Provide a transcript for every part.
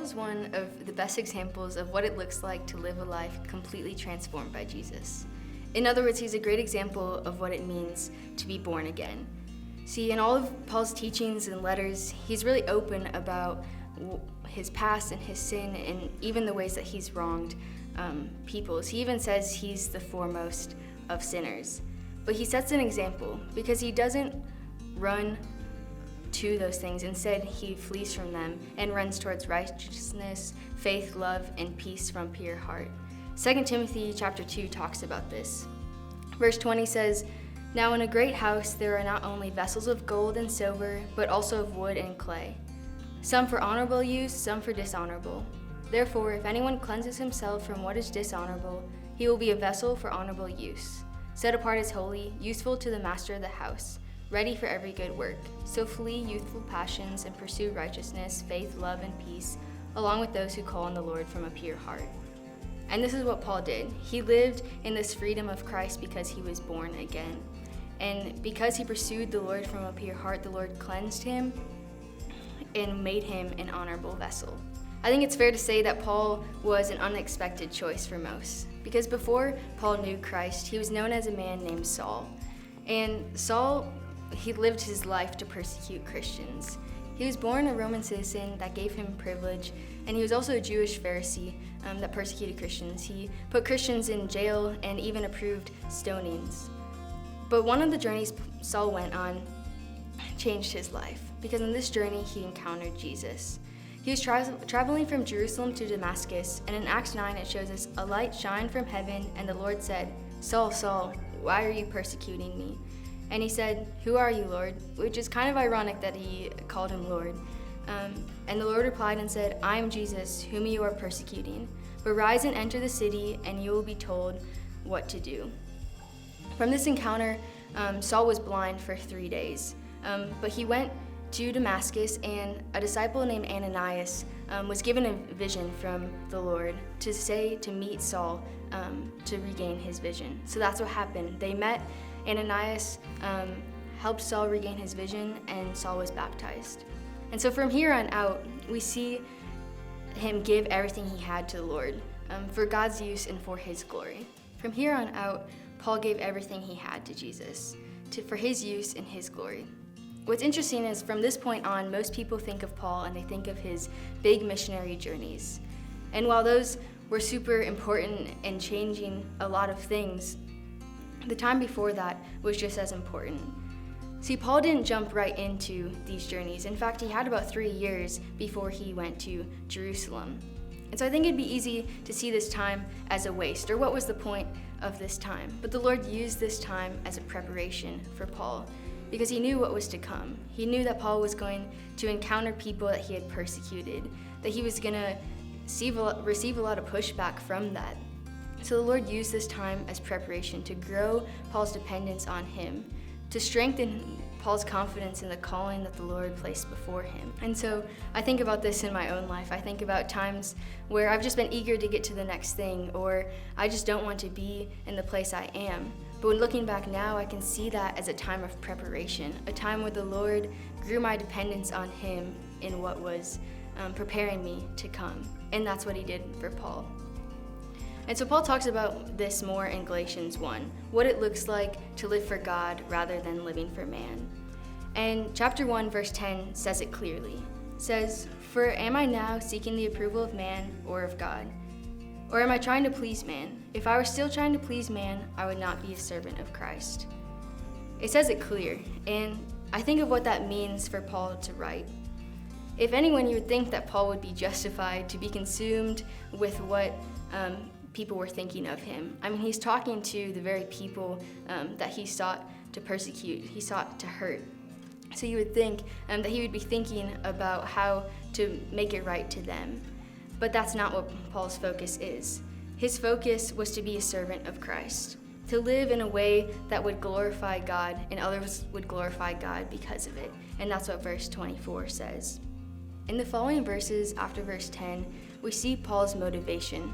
is one of the best examples of what it looks like to live a life completely transformed by Jesus. In other words, he's a great example of what it means to be born again. See, in all of Paul's teachings and letters, he's really open about his past and his sin and even the ways that he's wronged people. He even says he's the foremost of sinners. But he sets an example because he doesn't run to those things. Instead, he flees from them and runs towards righteousness, faith, love, and peace from pure heart. 2 Timothy chapter 2 talks about this. Verse 20 says, "Now in a great house there are not only vessels of gold and silver, but also of wood and clay, some for honorable use, some for dishonorable. Therefore, if anyone cleanses himself from what is dishonorable, he will be a vessel for honorable use, set apart as holy, useful to the master of the house, ready for every good work. So flee youthful passions and pursue righteousness, faith, love, and peace, along with those who call on the Lord from a pure heart." And this is what Paul did. He lived in this freedom of Christ because he was born again. And because he pursued the Lord from a pure heart, the Lord cleansed him and made him an honorable vessel. I think it's fair to say that Paul was an unexpected choice for most, because before Paul knew Christ, he was known as a man named Saul. And Saul, he lived his life to persecute Christians. He was born a Roman citizen that gave him privilege, and he was also a Jewish Pharisee that persecuted Christians. He put Christians in jail and even approved stonings. But one of the journeys Saul went on changed his life, because in this journey he encountered Jesus. He was traveling from Jerusalem to Damascus, and in Acts 9 it shows us, "A light shined from heaven, and the Lord said, 'Saul, Saul, why are you persecuting me?' And he said, 'Who are you, Lord?'" Which is kind of ironic that he called him Lord. And the Lord replied and said, "I am Jesus, whom you are persecuting. But rise and enter the city, and you will be told what to do." From this encounter, Saul was blind for 3 days. But he went to Damascus, and a disciple named Ananias was given a vision from the Lord to meet Saul to regain his vision. So that's what happened. They met. Ananias helped Saul regain his vision, and Saul was baptized. And so from here on out, we see him give everything he had to the Lord for God's use and for his glory. From here on out, Paul gave everything he had to Jesus for his use and his glory. What's interesting is from this point on, most people think of Paul and they think of his big missionary journeys. And while those were super important and changing a lot of things, the time before that was just as important. See, Paul didn't jump right into these journeys. In fact, he had about 3 years before he went to Jerusalem. And so I think it'd be easy to see this time as a waste, or what was the point of this time? But the Lord used this time as a preparation for Paul, because he knew what was to come. He knew that Paul was going to encounter people that he had persecuted, that he was going to receive a lot of pushback from that. So the Lord used this time as preparation to grow Paul's dependence on him, to strengthen Paul's confidence in the calling that the Lord placed before him. And so I think about this in my own life. I think about times where I've just been eager to get to the next thing, or I just don't want to be in the place I am. But when looking back now, I can see that as a time of preparation, a time where the Lord grew my dependence on him in what was preparing me to come. And that's what he did for Paul. And so Paul talks about this more in Galatians 1, what it looks like to live for God rather than living for man. And chapter 1, verse 10 says it clearly. It says, "For am I now seeking the approval of man or of God? Or am I trying to please man? If I were still trying to please man, I would not be a servant of Christ." It says it clear, and I think of what that means for Paul to write. If anyone, you would think that Paul would be justified to be consumed with what people were thinking of him. I mean, he's talking to the very people that he sought to persecute, he sought to hurt. So you would think that he would be thinking about how to make it right to them. But that's not what Paul's focus is. His focus was to be a servant of Christ, to live in a way that would glorify God and others would glorify God because of it. And that's what verse 24 says. In the following verses after verse 10, we see Paul's motivation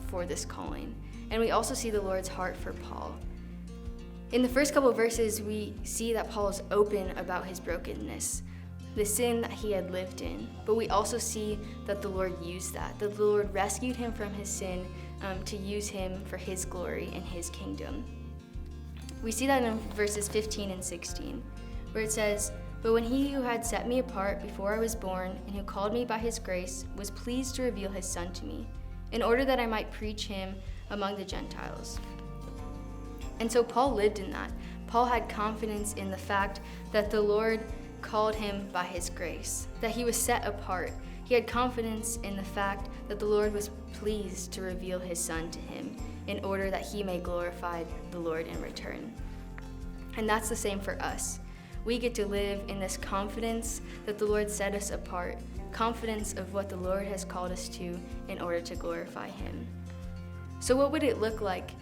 for this calling. And we also see the Lord's heart for Paul. In the first couple of verses, we see that Paul is open about his brokenness. the sin that he had lived in. But we also see that the Lord used that the Lord rescued him from his sin to use him for his glory and his kingdom. We see that in verses 15 and 16, where it says, "But when he who had set me apart before I was born and who called me by his grace was pleased to reveal his Son to me, in order that I might preach him among the Gentiles." And so Paul lived in that. Paul had confidence in the fact that the Lord called him by his grace, that he was set apart. He had confidence in the fact that the Lord was pleased to reveal his Son to him in order that he may glorify the Lord in return. And that's the same for us. We get to live in this confidence that the Lord set us apart, confidence of what the Lord has called us to in order to glorify him. So what would it look like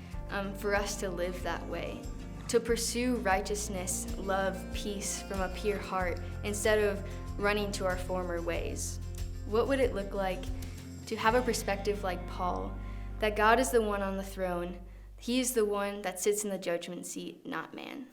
for us to live that way? To pursue righteousness, love, peace from a pure heart instead of running to our former ways? What would it look like to have a perspective like Paul, that God is the one on the throne, he is the one that sits in the judgment seat, not man?